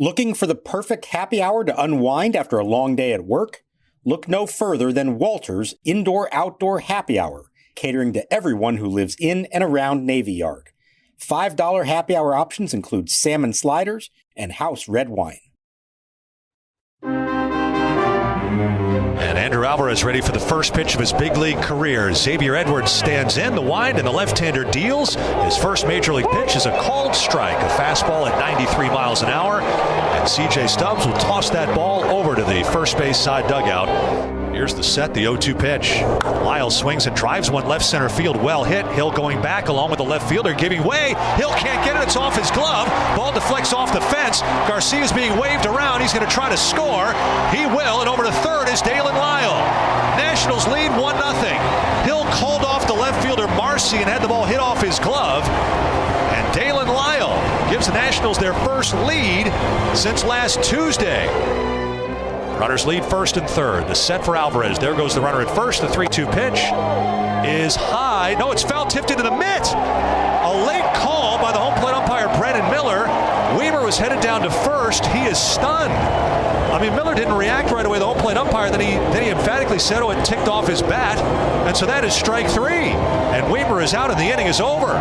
Looking for the perfect happy hour to unwind after a long day at work? Look no further than Walter's Indoor-Outdoor Happy Hour, catering to everyone who lives in and around Navy Yard. $5 happy hour options include salmon sliders and house red wine. And Andrew Alvarez ready for the first pitch of his big league career. Xavier Edwards stands in, the wind, and the left-hander deals. His first major league pitch is a called strike, a fastball at 93 miles an hour. And C.J. Stubbs will toss that ball over to the first base side dugout. Here's the set, the 0-2 pitch. Lyle swings and drives one left center field, well hit. Hill going back along with the left fielder giving way. Hill can't get it, it's off his glove. Ball deflects off the fence. Garcia's being waved around. He's going to try to score. He will, and over to third is Dalen Lyle. Nationals lead 1-0. Hill called off the left fielder Marcy and had the ball hit off his glove. And Dalen Lyle gives the Nationals their first lead since last Tuesday. Runners lead first and third. The set for Alvarez. There goes the runner at first. The 3-2 pitch is high. No, it's foul tipped into the mitt. A late call by the home plate umpire, Brennan Miller. Weaver was headed down to first. He is stunned. I mean, Miller didn't react right away, the home plate umpire. Then he emphatically said, oh, it ticked off his bat. And so that is strike three. And Weaver is out and the inning is over.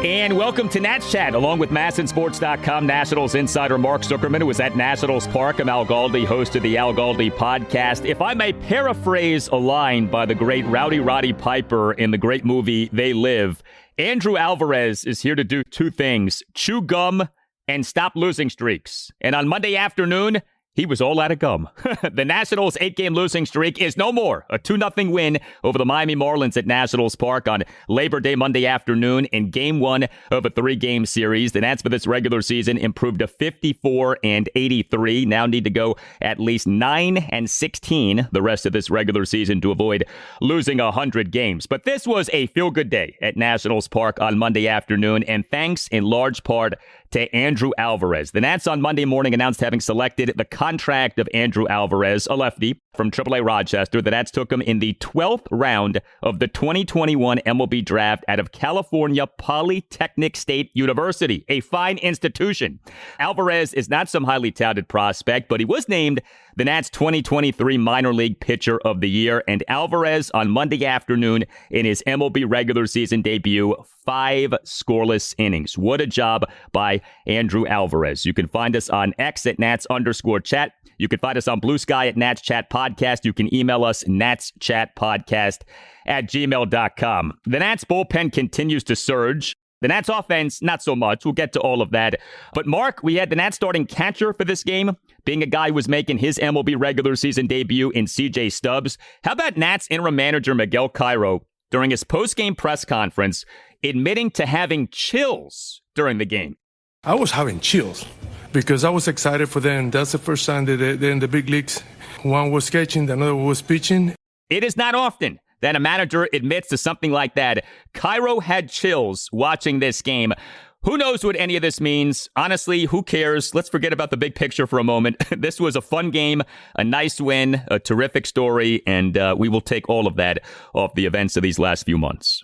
And welcome to Nats Chat, along with MASNsports.com Nationals insider Mark Zuckerman, who was at Nationals Park. I'm Al Galdi, host of the Al Galdi podcast. If I may paraphrase a line by the great Rowdy Roddy Piper in the great movie They Live, Andrew Alvarez is here to do two things: chew gum and stop losing streaks. And on Monday afternoon, he was all out of gum. The Nationals' 8-game losing streak is no more. A 2-0 win over the Miami Marlins at Nationals Park on Labor Day Monday afternoon in Game 1 of a 3-game series. The Nats for this regular season improved to 54-83. Now need to go at least 9-16 the rest of this regular season to avoid losing 100 games. But this was a feel-good day at Nationals Park on Monday afternoon, and thanks in large part to Andrew Alvarez. The Nats on Monday morning announced having selected the contract of Andrew Alvarez, a lefty from AAA-Rochester. The Nats took him in the 12th round of the 2021 MLB draft out of California Polytechnic State University, a fine institution. Alvarez is not some highly touted prospect, but he was named the Nats 2023 Minor League Pitcher of the Year. And Alvarez on Monday afternoon in his MLB regular season debut, 5 scoreless innings. What a job by Andrew Alvarez. You can find us on X at Nats_chat. You can find us on Blue Sky at Nats Chat Podcast. You can email us natschatpodcast@gmail.com. The Nats bullpen continues to surge. The Nats offense, not so much. We'll get to all of that. But Mark, we had the Nats starting catcher for this game, being a guy who was making his MLB regular season debut in C.J. Stubbs. How about Nats interim manager Miguel Cairo during his post-game press conference admitting to having chills during the game? I was having chills because I was excited for them. That's the first time that they're in the big leagues. One was catching, the other was pitching. It is not often that a manager admits to something like that. Cairo had chills watching this game. Who knows what any of this means? Honestly, who cares? Let's forget about the big picture for a moment. This was a fun game, a nice win, a terrific story, and we will take all of that off the events of these last few months.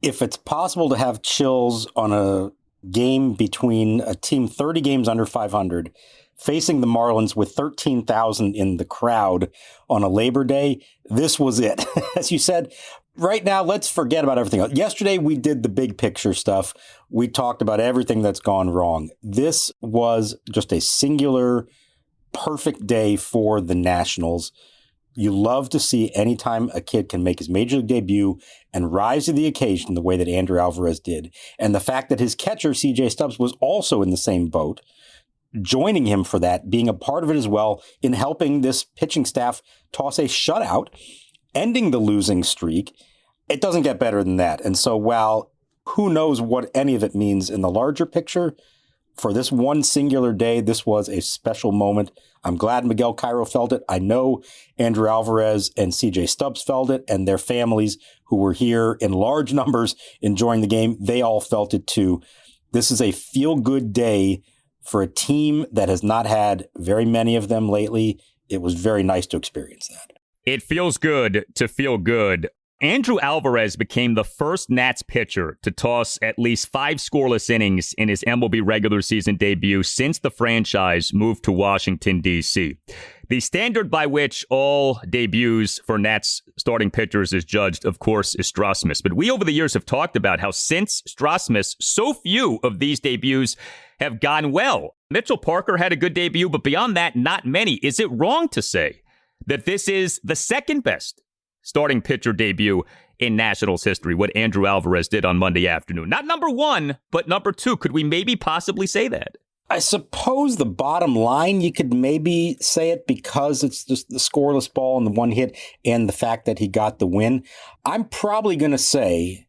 If it's possible to have chills on a game between a team 30 games under 500 facing the Marlins with 13,000 in the crowd on a Labor Day, this was it. As you said, right now, let's forget about everything else. Yesterday, we did the big picture stuff. We talked about everything that's gone wrong. This was just a singular, perfect day for the Nationals. You love to see anytime a kid can make his major league debut and rise to the occasion the way that Andrew Alvarez did. And the fact that his catcher, C.J. Stubbs, was also in the same boat, joining him for that, being a part of it as well in helping this pitching staff toss a shutout, ending the losing streak. It doesn't get better than that. And so while who knows what any of it means in the larger picture, for this one singular day, this was a special moment. I'm glad Miguel Cairo felt it. I know Andrew Alvarez and C.J. Stubbs felt it, and their families who were here in large numbers enjoying the game, they all felt it too. This is a feel-good day for a team that has not had very many of them lately. It was very nice to experience that. It feels good to feel good. Andrew Alvarez became the first Nats pitcher to toss at least 5 scoreless innings in his MLB regular season debut since the franchise moved to Washington, D.C. The standard by which all debuts for Nats starting pitchers is judged, of course, is Strasmus. But we over the years have talked about how since Strasmus, so few of these debuts have gone well. Mitchell Parker had a good debut, but beyond that, not many. Is it wrong to say that this is the second best starting pitcher debut in Nationals history, what Andrew Alvarez did on Monday afternoon? Not number 1, but number 2. Could we maybe possibly say that? I suppose the bottom line, you could maybe say it because it's just the scoreless ball and the one hit and the fact that he got the win. I'm probably going to say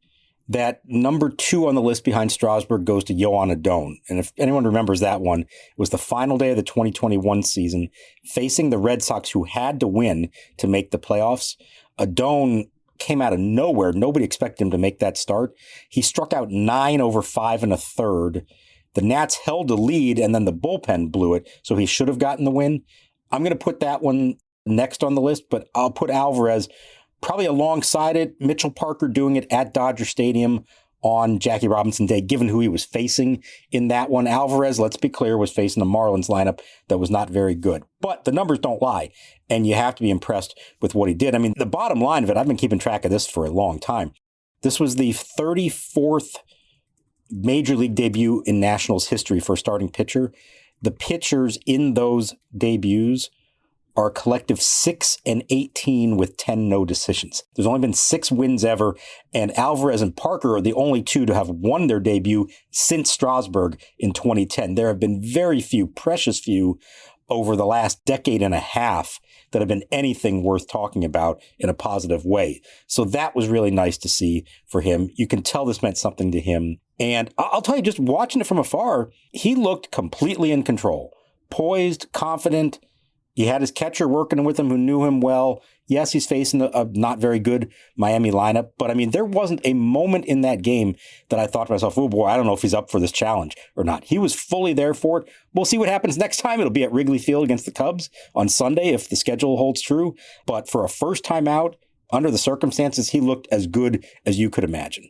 that number 2 on the list behind Strasburg goes to Yohan Adon. And if anyone remembers that one, it was the final day of the 2021 season, facing the Red Sox, who had to win to make the playoffs. Adon came out of nowhere. Nobody expected him to make that start. He struck out 9 over 5 1/3. The Nats held the lead, and then the bullpen blew it, so he should have gotten the win. I'm going to put that one next on the list, but I'll put Alvarez probably alongside it. Mitchell Parker doing it at Dodger Stadium on Jackie Robinson Day, given who he was facing in that one. Alvarez, let's be clear, was facing the Marlins lineup that was not very good. But the numbers don't lie, and you have to be impressed with what he did. I mean, the bottom line of it, I've been keeping track of this for a long time. This was the 34th Major League debut in Nationals history for a starting pitcher. The pitchers in those debuts are a collective 6-18 with 10 no decisions. There's only been 6 wins ever, and Alvarez and Parker are the only 2 to have won their debut since Strasburg in 2010. There have been very few, precious few, over the last decade and a half that have been anything worth talking about in a positive way. So that was really nice to see for him. You can tell this meant something to him. And I'll tell you, just watching it from afar, he looked completely in control, poised, confident. He had his catcher working with him who knew him well. Yes, he's facing a not very good Miami lineup, but I mean, there wasn't a moment in that game that I thought to myself, oh boy, I don't know if he's up for this challenge or not. He was fully there for it. We'll see what happens next time. It'll be at Wrigley Field against the Cubs on Sunday if the schedule holds true. But for a first time out, under the circumstances, he looked as good as you could imagine.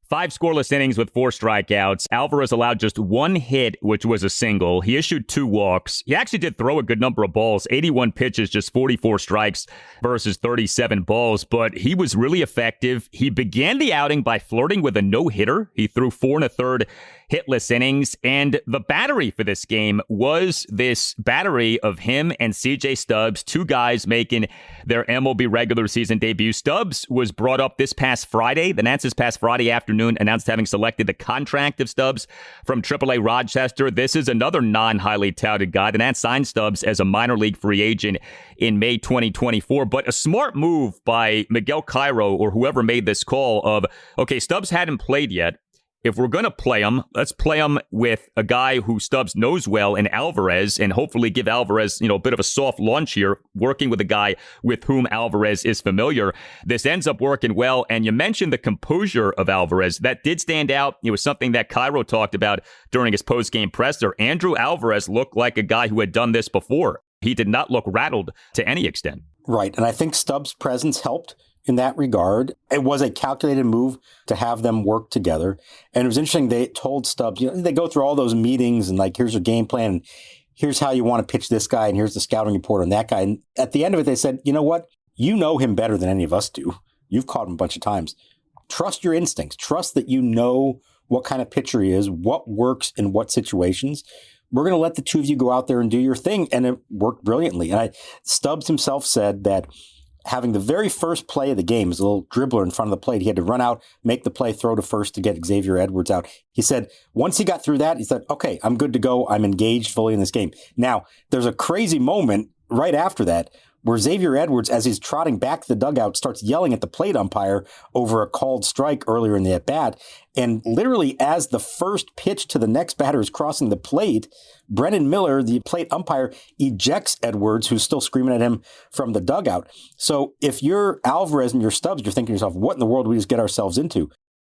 5 scoreless innings with 4 strikeouts. Alvarez allowed just 1 hit, which was a single. He issued 2 walks. He actually did throw a good number of balls, 81 pitches, just 44 strikes versus 37 balls, but he was really effective. He began the outing by flirting with a no-hitter. He threw 4 1/3 hitless innings, and the battery for this game was this battery of him and C.J. Stubbs, 2 guys making their MLB regular season debut. Stubbs was brought up this past Friday. The Nats this past Friday afternoon announced having selected the contract of Stubbs from AAA-Rochester. This is another non-highly touted guy. The Nats signed Stubbs as a minor league free agent in May 2024, but a smart move by Miguel Cairo or whoever made this call of, okay, Stubbs hadn't played yet. If we're going to play him, let's play him with a guy who Stubbs knows well in Alvarez and hopefully give Alvarez, a bit of a soft launch here, working with a guy with whom Alvarez is familiar. This ends up working well. And you mentioned the composure of Alvarez. That did stand out. It was something that Cairo talked about during his post-game presser. Andrew Alvarez looked like a guy who had done this before. He did not look rattled to any extent. Right. And I think Stubbs' presence helped in that regard. It was a calculated move to have them work together. And it was interesting. They told Stubbs, they go through all those meetings and like, here's your game plan. And here's how you want to pitch this guy. And here's the scouting report on that guy. And at the end of it, they said, you know what? You know him better than any of us do. You've caught him a bunch of times. Trust your instincts. Trust that you know what kind of pitcher he is, what works in what situations. We're going to let the 2 of you go out there and do your thing. And it worked brilliantly. And Stubbs himself said that having the very first play of the game as a little dribbler in front of the plate, he had to run out, make the play, throw to first to get Xavier Edwards out. He said, once he got through that, he said, okay, I'm good to go. I'm engaged fully in this game. Now, there's a crazy moment right after that where Xavier Edwards, as he's trotting back to the dugout, starts yelling at the plate umpire over a called strike earlier in the at-bat. And literally, as the first pitch to the next batter is crossing the plate, Brennan Miller, the plate umpire, ejects Edwards, who's still screaming at him from the dugout. So if you're Alvarez and you're Stubbs, you're thinking to yourself, what in the world did we just get ourselves into?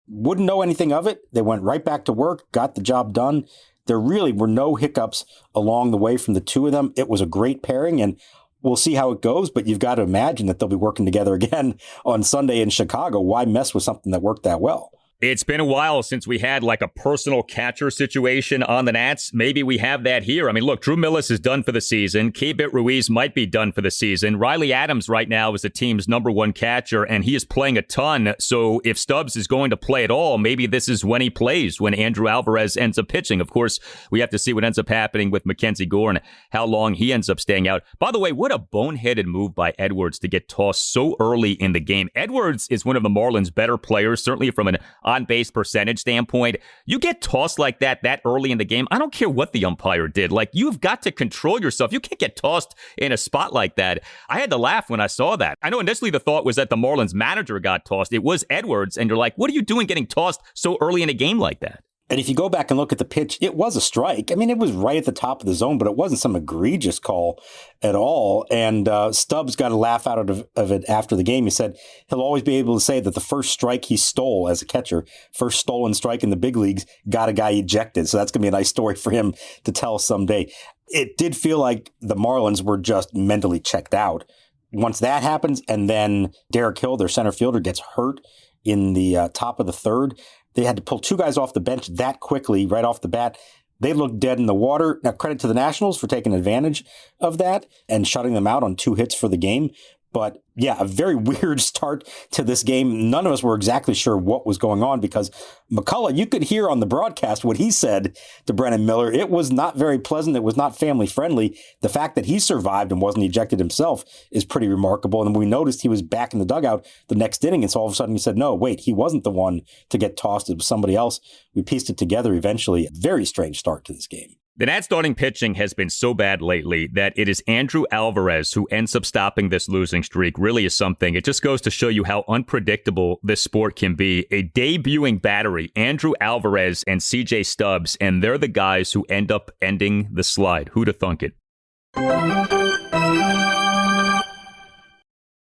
Wouldn't know anything of it. They went right back to work, got the job done. There really were no hiccups along the way from the 2 of them. It was a great pairing, and we'll see how it goes, but you've got to imagine that they'll be working together again on Sunday in Chicago. Why mess with something that worked that well? It's been a while since we had like a personal catcher situation on the Nats. Maybe we have that here. I mean, look, Drew Millas is done for the season. Keibert Ruiz might be done for the season. Riley Adams right now is the team's #1 catcher, and he is playing a ton. So if Stubbs is going to play at all, maybe this is when he plays, when Andrew Alvarez ends up pitching. Of course, we have to see what ends up happening with Mackenzie Gore and how long he ends up staying out. By the way, what a boneheaded move by Edwards to get tossed so early in the game. Edwards is one of the Marlins' better players, certainly from an on-base percentage standpoint. You get tossed like that early in the game. I don't care what the umpire did. Like, you've got to control yourself. You can't get tossed in a spot like that. I had to laugh when I saw that. I know initially the thought was that the Marlins manager got tossed. It was Edwards, and you're like, what are you doing getting tossed so early in a game like that? And if you go back and look at the pitch, it was a strike. I mean, it was right at the top of the zone, but it wasn't some egregious call at all. And Stubbs got a laugh out of it after the game. He said he'll always be able to say that the first strike he stole as a catcher, first stolen strike in the big leagues, got a guy ejected. So that's going to be a nice story for him to tell someday. It did feel like the Marlins were just mentally checked out. Once that happens, and then Derek Hill, their center fielder, gets hurt in the top of the third, they had to pull 2 guys off the bench that quickly, right off the bat. They looked dead in the water. Now, credit to the Nationals for taking advantage of that and shutting them out on 2 hits for the game. But yeah, a very weird start to this game. None of us were exactly sure what was going on because McCullough, you could hear on the broadcast what he said to Brennan Miller. It was not very pleasant. It was not family friendly. The fact that he survived and wasn't ejected himself is pretty remarkable. And we noticed he was back in the dugout the next inning. And so all of a sudden he said, no, wait, he wasn't the one to get tossed. It was somebody else. We pieced it together eventually. Very strange start to this game. The Nats starting pitching has been so bad lately that it is Andrew Alvarez who ends up stopping this losing streak. Really is something. It just goes to show you how unpredictable this sport can be. A debuting battery, Andrew Alvarez and C.J. Stubbs, and they're the guys who end up ending the slide. Who'd have thunk it?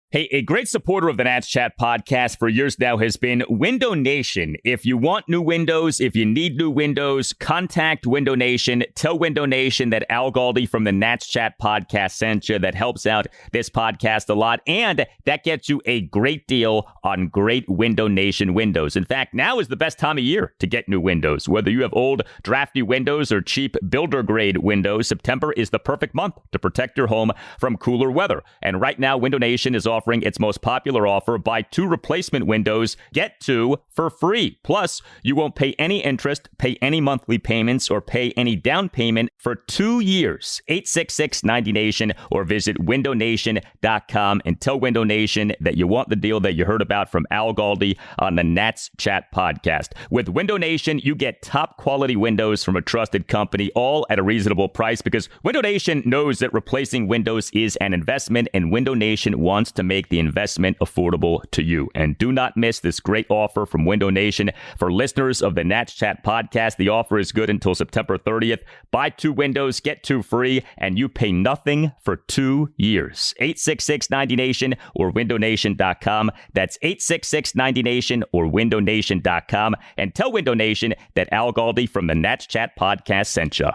Hey, a great supporter of the Nats Chat podcast for years now has been Window Nation. If you want new windows, if you need new windows, contact Window Nation. Tell Window Nation that Al Galdi from the Nats Chat podcast sent you. That helps out this podcast a lot. And that gets you a great deal on great Window Nation windows. In fact, now is the best time of year to get new windows. Whether you have old, drafty windows or cheap builder-grade windows, September is the perfect month to protect your home from cooler weather. And right now, Window Nation is offering its most popular offer: buy 2 replacement windows, get 2 for free. Plus, you won't pay any interest, pay any monthly payments, or pay any down payment for 2 years. 866-90-NATION or visit windownation.com and tell Window Nation that you want the deal that you heard about from Al Galdi on the Nats Chat podcast. With Window Nation, you get top quality windows from a trusted company, all at a reasonable price, because Window Nation knows that replacing windows is an investment, and Window Nation wants to make the investment affordable to you. And do not miss this great offer from Window Nation. For listeners of the Nats Chat podcast, the offer is good until September 30th. Buy 2 windows, get 2 free, and you pay nothing for 2 years. 866-90-NATION or windownation.com. That's 866-90-NATION or windownation.com. And tell Window Nation that Al Galdi from the Nats Chat podcast sent you.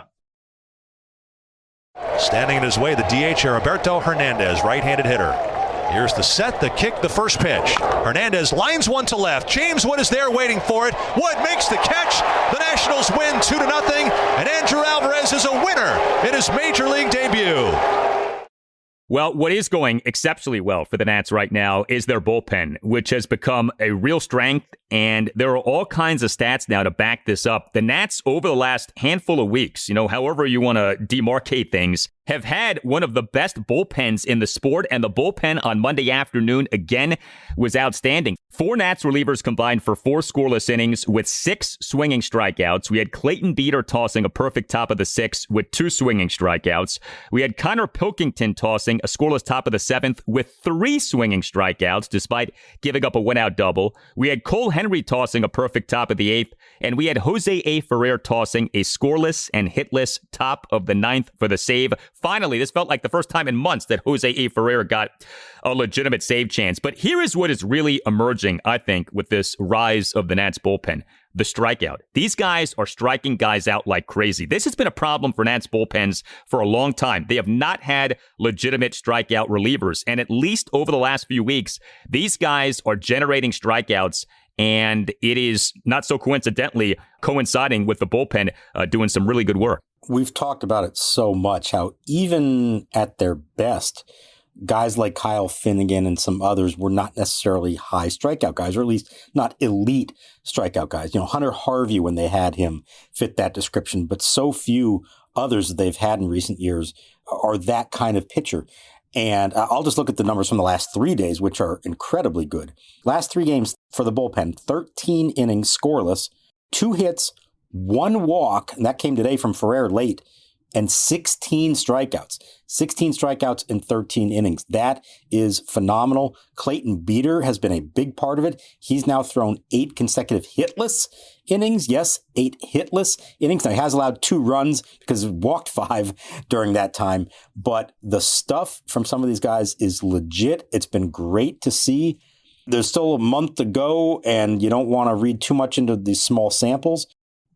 Standing in his way, the DH, Heriberto Hernandez, right-handed hitter. Here's the set, the kick, the first pitch. Hernandez lines one to left. James Wood is there waiting for it. Wood makes the catch. The Nationals win 2-0, and Andrew Alvarez is a winner in his Major League debut. Well, what is going exceptionally well for the Nats right now is their bullpen, which has become a real strength, and there are all kinds of stats now to back this up. The Nats, over the last handful of weeks, however you want to demarcate things, have had one of the best bullpens in the sport, and the bullpen on Monday afternoon, again, was outstanding. 4 Nats relievers combined for 4 scoreless innings with 6 swinging strikeouts. We had Clayton Beeter tossing a perfect top of the 6th with 2 swinging strikeouts. We had Connor Pilkington tossing a scoreless top of the 7th with 3 swinging strikeouts, despite giving up a one-out double. We had Cole Henry tossing a perfect top of the 8th, and we had Jose A. Ferrer tossing a scoreless and hitless top of the 9th for the save. Finally, this felt like the first time in months that Jose A. Ferrer got a legitimate save chance. But here is what is really emerging, I think, with this rise of the Nats bullpen. the strikeout. These guys are striking guys out like crazy. This has been a problem for Nats bullpens for a long time. They have not had legitimate strikeout relievers. And at least over the last few weeks, these guys are generating strikeouts. And it is not so coincidentally coinciding with the bullpen doing some really good work. We've talked about it so much, how even at their best, guys like Kyle Finnegan and some others were not necessarily high strikeout guys, or at least not elite strikeout guys. Hunter Harvey, when they had him, fit that description, but so few others that they've had in recent years are that kind of pitcher. And I'll just look at the numbers from the last 3 days, which are incredibly good. Last 3 games for the bullpen, 13 innings scoreless, 2 hits, 1 walk, and that came today from Ferrer late, and 16 strikeouts. 16 strikeouts in 13 innings. That is phenomenal. Clayton Beeter has been a big part of it. He's now thrown 8 consecutive hitless innings. Yes, 8 hitless innings. Now, he has allowed 2 runs because he walked 5 during that time. But the stuff from some of these guys is legit. It's been great to see. There's still a month to go, and you don't want to read too much into these small samples.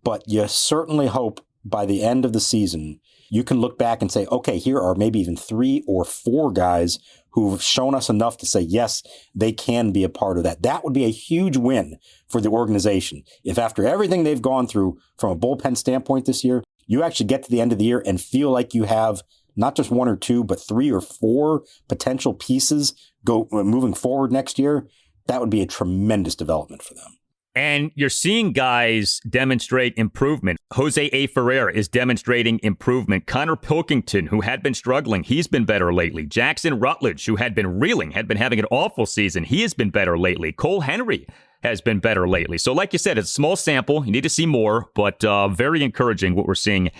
But you certainly hope by the end of the season, you can look back and say, okay, here are maybe even 3 or 4 guys who've shown us enough to say, yes, they can be a part of that. That would be a huge win for the organization. If after everything they've gone through from a bullpen standpoint this year, you actually get to the end of the year and feel like you have not just 1 or 2, but 3 or 4 potential pieces moving forward next year, that would be a tremendous development for them. And you're seeing guys demonstrate improvement. Jose A. Ferrer is demonstrating improvement. Connor Pilkington, who had been struggling, he's been better lately. Jackson Rutledge, who had been reeling, had been having an awful season, he has been better lately. Cole Henry has been better lately. So like you said, it's a small sample. You need to see more, but very encouraging what we're seeing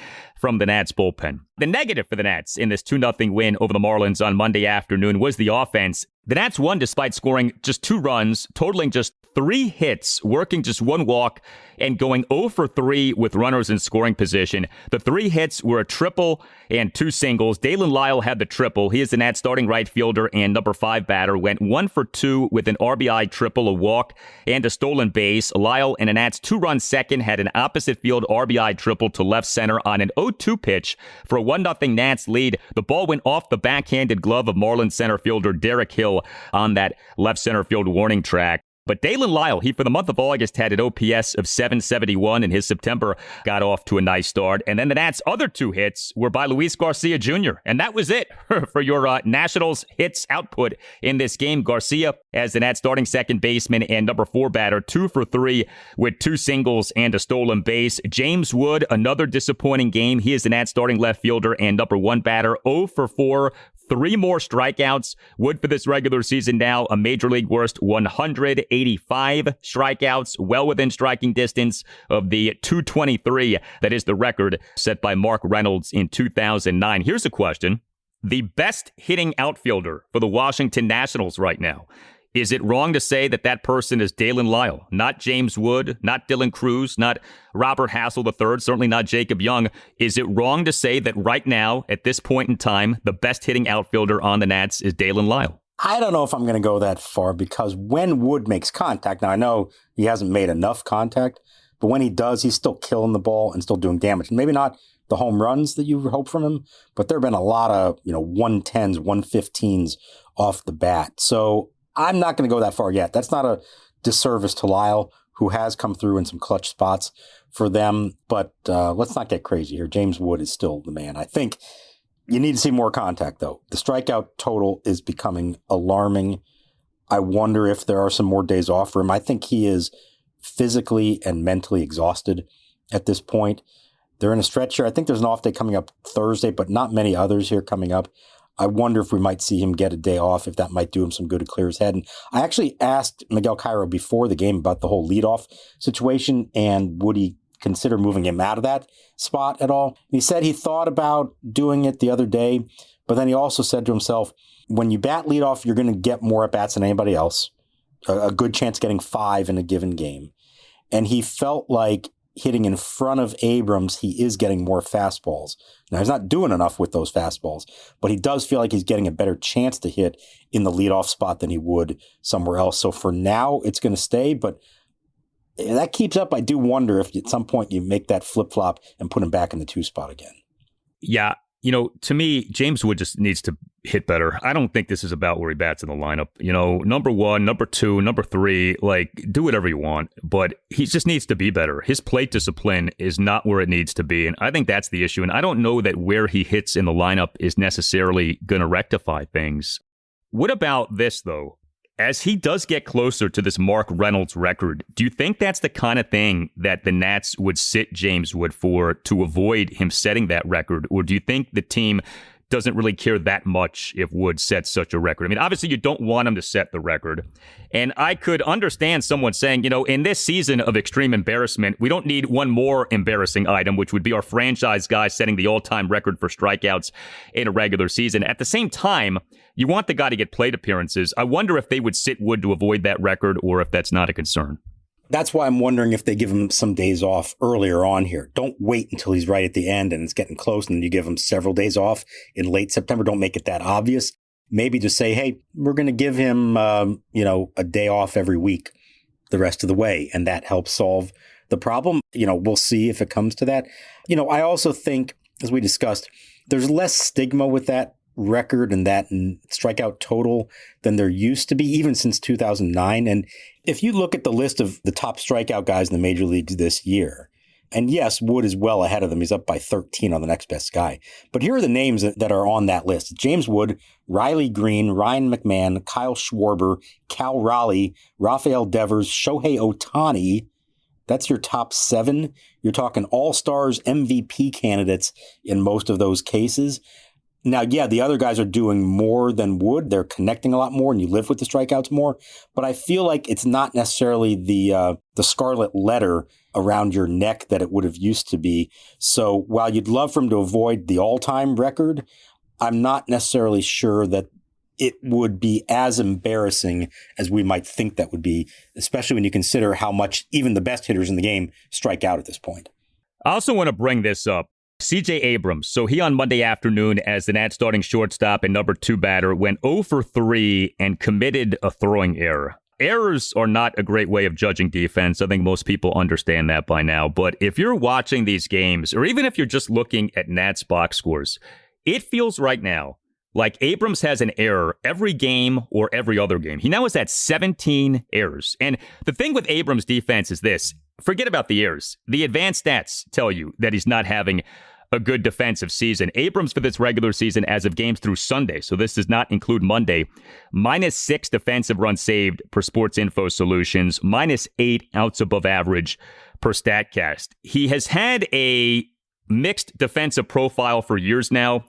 from the Nats bullpen. The negative for the Nats in this 2-0 win over the Marlins on Monday afternoon was the offense. The Nats won despite scoring just 2 runs, totaling just 3 hits, working just 1 walk, and going 0 for 3 with runners in scoring position. The 3 hits were a triple and 2 singles. Dalen Lyle had the triple. He is the Nats starting right fielder and number 5 batter. Went 1 for 2 with an RBI triple, a walk, and a stolen base. Lyle and a Nats 2-run second had an opposite field RBI triple to left center on an 0-2 pitch for a 1-0 Nats lead. The ball went off the backhanded glove of Marlins center fielder Derek Hill on that left center field warning track. But Dalen Lyle, he for the month of August had an OPS of 771, and his September got off to a nice start. And then the Nats' other 2 hits were by Luis Garcia Jr., and that was it for your Nationals hits output in this game. Garcia as the Nats starting second baseman and number 4 batter, 2 for 3 with 2 singles and a stolen base. James Wood, another disappointing game. He is the Nats starting left fielder and number 1 batter, 0 for 4. 3 more strikeouts. Wood for this regular season now a major league worst 185 strikeouts, well within striking distance of the 223 that is the record set by Mark Reynolds in 2009. Here's a question. The best hitting outfielder for the Washington Nationals right now. Is it wrong to say that that person is Dalen Lyle, not James Wood, not Dylan Cruz, not Robert Hassel III, certainly not Jacob Young? Is it wrong to say that right now, at this point in time, the best hitting outfielder on the Nats is Dalen Lyle? I don't know if I'm going to go that far, because when Wood makes contact, now I know he hasn't made enough contact, but when he does, he's still killing the ball and still doing damage. And maybe not the home runs that you hope from him, but there have been a lot of 110s, 115s off the bat. So I'm not going to go that far yet. That's not a disservice to Lyle, who has come through in some clutch spots for them. But let's not get crazy here. James Wood is still the man. I think you need to see more contact, though. The strikeout total is becoming alarming. I wonder if there are some more days off for him. I think he is physically and mentally exhausted at this point. They're in a stretch here. I think there's an off day coming up Thursday, but not many others here coming up. I wonder if we might see him get a day off, if that might do him some good to clear his head. And I actually asked Miguel Cairo before the game about the whole leadoff situation, and would he consider moving him out of that spot at all? He said he thought about doing it the other day, but then he also said to himself, when you bat leadoff, you're going to get more at-bats than anybody else, a good chance of getting 5 in a given game. And he felt like hitting in front of Abrams, he is getting more fastballs. Now, he's not doing enough with those fastballs, but he does feel like he's getting a better chance to hit in the leadoff spot than he would somewhere else. So for now, it's going to stay, but that keeps up, I do wonder if at some point you make that flip-flop and put him back in the 2 spot again. Yeah. To me, James Wood just needs to hit better. I don't think this is about where he bats in the lineup. Number 1, number 2, number 3, do whatever you want, but he just needs to be better. His plate discipline is not where it needs to be, and I think that's the issue. And I don't know that where he hits in the lineup is necessarily going to rectify things. What about this, though? As he does get closer to this Mark Reynolds record, do you think that's the kind of thing that the Nats would sit James Wood for to avoid him setting that record? Or do you think the team doesn't really care that much if Wood sets such a record? I mean, obviously you don't want him to set the record. And I could understand someone saying, in this season of extreme embarrassment, we don't need one more embarrassing item, which would be our franchise guy setting the all-time record for strikeouts in a regular season. At the same time, you want the guy to get plate appearances. I wonder if they would sit Wood to avoid that record or if that's not a concern. That's why I'm wondering if they give him some days off earlier on here. Don't wait until he's right at the end and it's getting close and you give him several days off in late September. Don't make it that obvious. Maybe just say, hey, we're going to give him, a day off every week the rest of the way. And that helps solve the problem. We'll see if it comes to that. I also think, as we discussed, there's less stigma with that record and that strikeout total than there used to be, even since 2009. And if you look at the list of the top strikeout guys in the major leagues this year, and yes, Wood is well ahead of them. He's up by 13 on the next best guy. But here are the names that are on that list. James Wood, Riley Green, Ryan McMahon, Kyle Schwarber, Cal Raleigh, Rafael Devers, Shohei Ohtani. That's your top 7. You're talking all-stars, MVP candidates in most of those cases. Now, yeah, the other guys are doing more than Wood. They're connecting a lot more, and you live with the strikeouts more. But I feel like it's not necessarily the scarlet letter around your neck that it would have used to be. So while you'd love for him to avoid the all-time record, I'm not necessarily sure that it would be as embarrassing as we might think that would be, especially when you consider how much even the best hitters in the game strike out at this point. I also want to bring this up. C.J. Abrams, so he on Monday afternoon as the Nats starting shortstop and number 2 batter went 0 for 3 and committed a throwing error. Errors are not a great way of judging defense. I think most people understand that by now. But if you're watching these games, or even if you're just looking at Nats box scores, it feels right now like Abrams has an error every game or every other game. He now has had 17 errors. And the thing with Abrams' defense is this. Forget about the errors. The advanced stats tell you that he's not having a good defensive season. Abrams for this regular season as of games through Sunday, so this does not include Monday, -6 defensive runs saved per Sports Info Solutions, -8 outs above average per StatCast. He has had a mixed defensive profile for years now.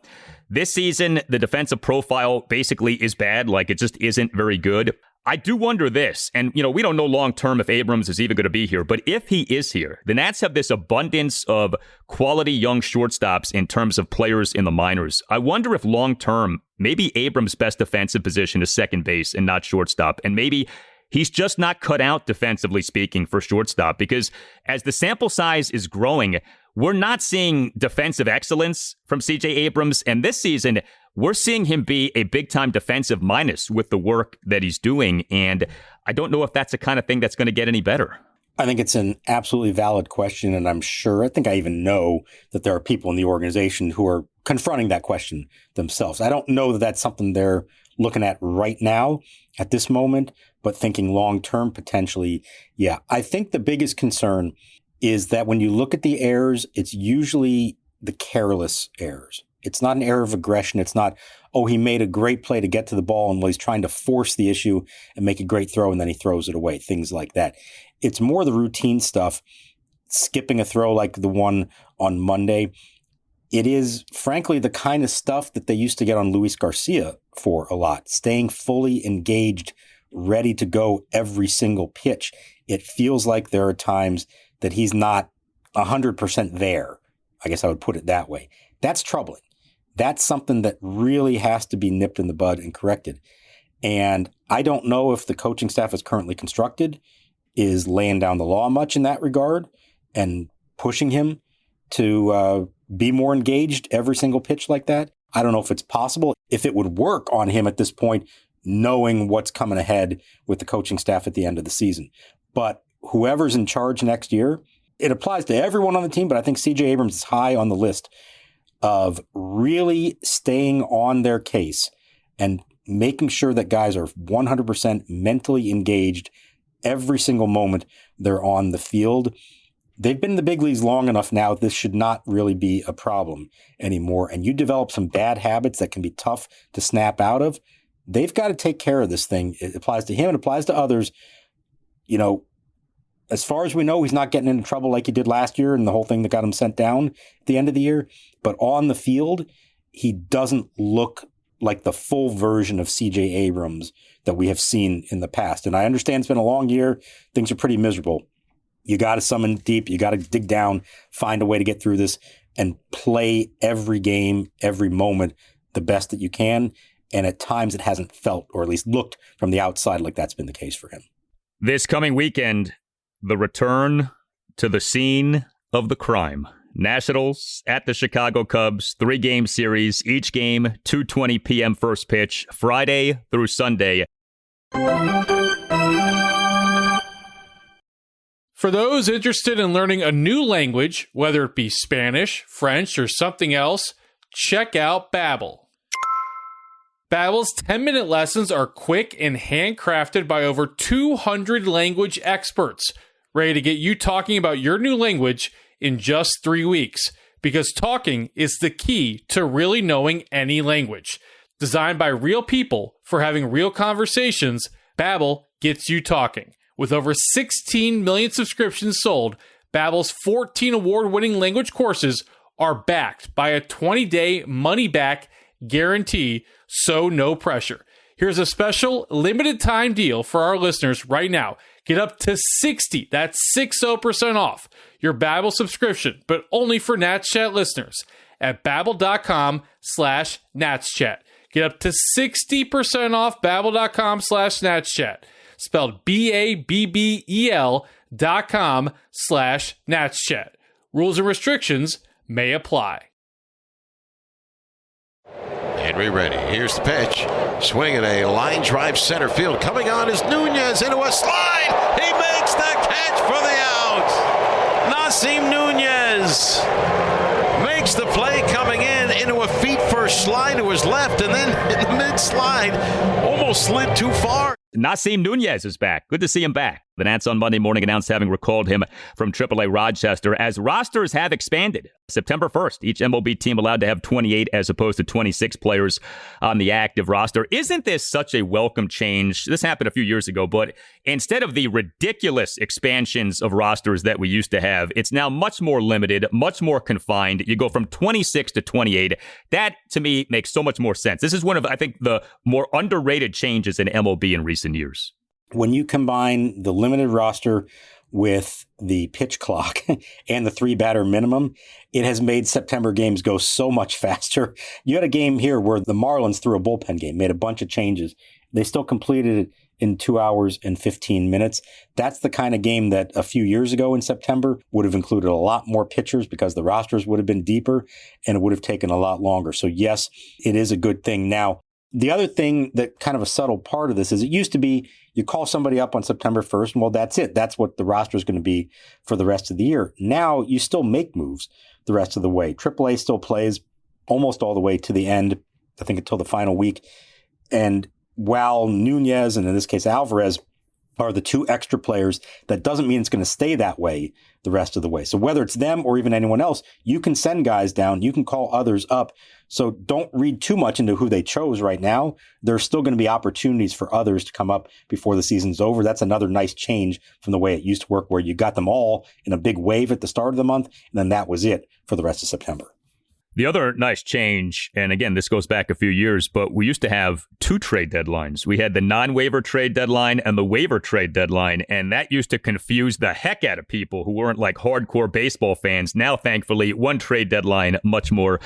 This season, the defensive profile basically is bad, it just isn't very good. I do wonder this, and we don't know long-term if Abrams is even going to be here, but if he is here, the Nats have this abundance of quality young shortstops in terms of players in the minors. I wonder if long-term, maybe Abrams' best defensive position is second base and not shortstop, and maybe he's just not cut out, defensively speaking, for shortstop, because as the sample size is growing, we're not seeing defensive excellence from C.J. Abrams, and this season, we're seeing him be a big-time defensive minus with the work that he's doing, and I don't know if that's the kind of thing that's going to get any better. I think it's an absolutely valid question, and I think I even know that there are people in the organization who are confronting that question themselves. I don't know that that's something they're looking at right now at this moment, but thinking long-term potentially, yeah. I think the biggest concern is that when you look at the errors, it's usually the careless errors. It's not an error of aggression. It's not, he made a great play to get to the ball and he's trying to force the issue and make a great throw and then he throws it away, things like that. It's more the routine stuff, skipping a throw like the one on Monday. It is, frankly, the kind of stuff that they used to get on Luis Garcia for a lot, staying fully engaged, ready to go every single pitch. It feels like there are times that he's not 100% there. I guess I would put it that way. That's troubling. That's something that really has to be nipped in the bud and corrected. And I don't know if the coaching staff is currently constructed is laying down the law much in that regard and pushing him to be more engaged every single pitch like that. I don't know if it's possible, if it would work on him at this point, knowing what's coming ahead with the coaching staff at the end of the season. But whoever's in charge next year, it applies to everyone on the team, but I think C.J. Abrams is high on the list of really staying on their case and making sure that guys are 100% mentally engaged every single moment they're on the field. They've been in the big leagues long enough now. This should not really be a problem anymore. And you develop some bad habits that can be tough to snap out of. They've got to take care of this thing. It applies to him. It applies to others. You know, as far as we know, he's not getting into trouble like he did last year and the whole thing that got him sent down at the end of the year. But on the field, he doesn't look like the full version of C.J. Abrams that we have seen in the past. And I understand it's been a long year. Things are pretty miserable. You got to summon deep. You got to dig down, find a way to get through this, and play every game, every moment the best that you can. And at times it hasn't felt, or at least looked from the outside, like that's been the case for him. This coming weekend, the return to the scene of the crime. Nationals at the Chicago Cubs, 3-game series, each game 2:20 p.m. first pitch, Friday through Sunday. For those interested in learning a new language, whether it be Spanish, French, or something else, check out Babbel. Babbel's 10-minute lessons are quick and handcrafted by over 200 language experts, ready to get you talking about your new language in just 3 weeks, because talking is the key to really knowing any language. Designed by real people for having real conversations, Babbel gets you talking. With over 16 million subscriptions sold, Babbel's 14 award-winning language courses are backed by a 20-day money-back guarantee, so no pressure. Here's a special limited-time deal for our listeners right now. Get up to 60% off your Babbel subscription, but only for Nats Chat listeners at babbel.com/natschat. Get up to 60% off babbel.com/natschat. Spelled BABBEL.com/natschat. Rules and restrictions may apply. Henry ready. Here's the pitch. Swinging a line drive center field. Coming on is Nunez into a slide. He makes the catch for the out. Nasim Nunez makes the play coming in into a feet first slide to his left, and then in the mid slide almost slid too far. Nasim Nunez is back. Good to see him back. The Nats on Monday morning announced having recalled him from AAA-Rochester as rosters have expanded. September 1st, each MLB team allowed to have 28 as opposed to 26 players on the active roster. Isn't this such a welcome change? This happened a few years ago, but instead of the ridiculous expansions of rosters that we used to have, it's now much more limited, much more confined. You go from 26 to 28. That, to me, makes so much more sense. This is one of, I think, the more underrated changes in MLB in recent years. When you combine the limited roster with the pitch clock and the 3-batter minimum, it has made September games go so much faster. You had a game here where the Marlins threw a bullpen game, made a bunch of changes. They still completed it in 2 hours and 15 minutes. That's the kind of game that a few years ago in September would have included a lot more pitchers because the rosters would have been deeper and it would have taken a lot longer. So yes, it is a good thing. Now, the other thing that kind of a subtle part of this is it used to be you call somebody up on September 1st, and well, that's it. That's what the roster is going to be for the rest of the year. Now you still make moves the rest of the way. AAA still plays almost all the way to the end, I think until the final week. And while Nunez, and in this case Alvarez, are the two extra players, that doesn't mean it's going to stay that way the rest of the way. So whether it's them or even anyone else, you can send guys down, you can call others up. So don't read too much into who they chose right now. There's still going to be opportunities for others to come up before the season's over. That's another nice change from the way it used to work, where you got them all in a big wave at the start of the month, and then that was it for the rest of September. The other nice change, and again, this goes back a few years, but we used to have 2 trade deadlines. We had the non-waiver trade deadline and the waiver trade deadline, and that used to confuse the heck out of people who weren't like hardcore baseball fans. Now, thankfully, one trade deadline, much more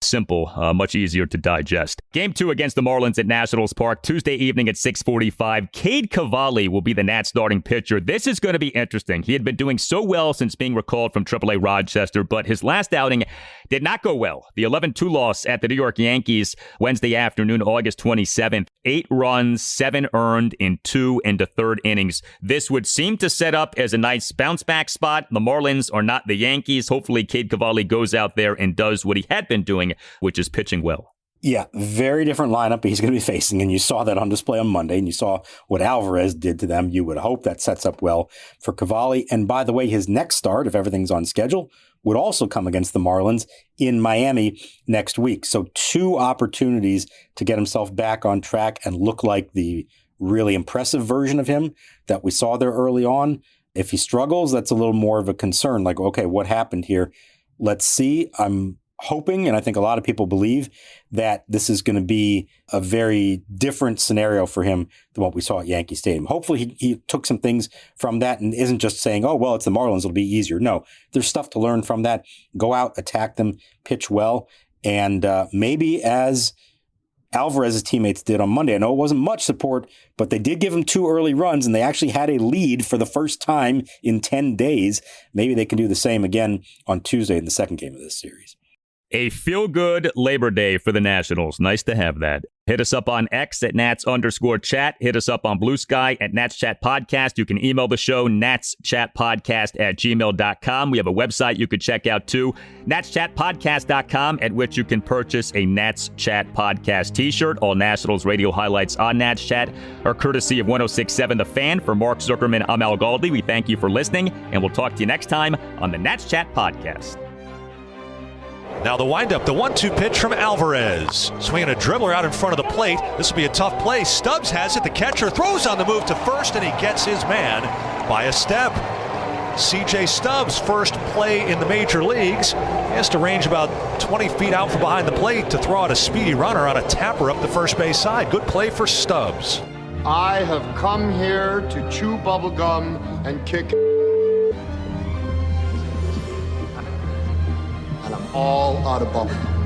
simple, much easier to digest. Game 2 against the Marlins at Nationals Park, Tuesday evening at 6:45. Cade Cavalli will be the Nats starting pitcher. This is going to be interesting. He had been doing so well since being recalled from AAA-Rochester, but his last outing did not go well. The 11-2 loss at the New York Yankees Wednesday afternoon, August 27th. 8 runs, 7 earned in 2 and a third innings. This would seem to set up as a nice bounce-back spot. The Marlins are not the Yankees. Hopefully, Cade Cavalli goes out there and does what he had been doing, which is pitching well. Yeah, very different lineup he's going to be facing, and you saw that on display on Monday, and you saw what Alvarez did to them. You would hope that sets up well for Cavalli. And by the way, his next start, if everything's on schedule, would also come against the Marlins in Miami next week. So 2 opportunities to get himself back on track and look like the really impressive version of him that we saw there early on. If he struggles, that's a little more of a concern. Like, okay, what happened here? Let's see. I'm hoping, and I think a lot of people believe, that this is going to be a very different scenario for him than what we saw at Yankee Stadium. Hopefully he took some things from that and isn't just saying, oh, well, it's the Marlins, it'll be easier. No, there's stuff to learn from that. Go out, attack them, pitch well, and maybe as Alvarez's teammates did on Monday. I know it wasn't much support, but they did give him 2 early runs, and they actually had a lead for the first time in 10 days. Maybe they can do the same again on Tuesday in the second game of this series. A feel-good Labor Day for the Nationals. Nice to have that. Hit us up on X at Nats_chat. Hit us up on Blue Sky at Nats Chat Podcast. You can email the show, natschatpodcast@gmail.com. We have a website you could check out too, natschatpodcast.com, at which you can purchase a Nats Chat Podcast t-shirt. All Nationals radio highlights on Nats Chat are courtesy of 106.7 The Fan. For Mark Zuckerman, I'm Al Galdi. We thank you for listening, and we'll talk to you next time on the Nats Chat Podcast. Now the windup, the 1-2 pitch from Alvarez. Swinging a dribbler out in front of the plate. This will be a tough play. Stubbs has it. The catcher throws on the move to first, and he gets his man by a step. C.J. Stubbs' first play in the major leagues. He has to range about 20 feet out from behind the plate to throw out a speedy runner on a tapper up the first base side. Good play for Stubbs. I have come here to chew bubblegum and kick. And I'm all out of bubblegum.